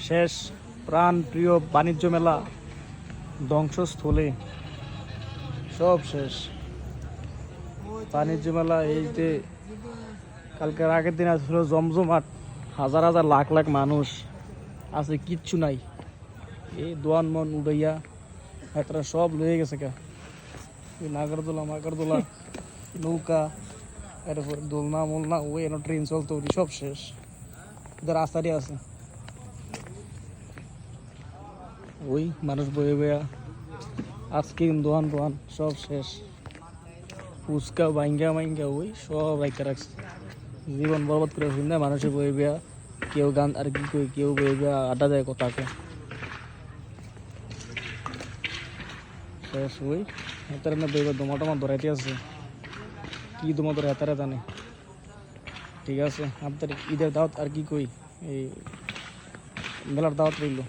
শেষ প্রাণ প্রিয় বাণিজ্য মেলা ধ্বংসস্থলে, সব শেষ। বাণিজ্য মেলা এই যে কালকের আগের দিন আসছিল জমজমাট, হাজার হাজার লাখ লাখ মানুষ আছে, কিচ্ছু নাই। এই দোয়ান মন উড়াইয়া এতটা সব লয়ে গেছে কা, নাগরদোলা মাগরদোলা নৌকা, এরপর দোলনা মোলনা, ওই এনে ট্রেন চলতো, সব শেষ। ওদের রাস্তারই আছে, ওই মানুষ বয়ে বয়া আইসক্রিম দোয়ান দোয়ান সব শেষ। ফুচকা ভাঙ্গা মাইঙ্গা ওই সব রাইখা রাখছে, জীবন বরবাদ করে শুনে মানুষের বয়ে বেয়া, কেউ গান আর কি কই, কেউ বয়ে বেয়া আড্ডা দেয় কথাকে শেষ। ওই হেতারে না বইবা দমা টমা ধরাইতে আছে, কি দমা ধরে হেতারে জানে। ঠিক আছে, আপনার ঈদের দাওয়াত আর কি কই, এই মেলার দাওয়াত রইল।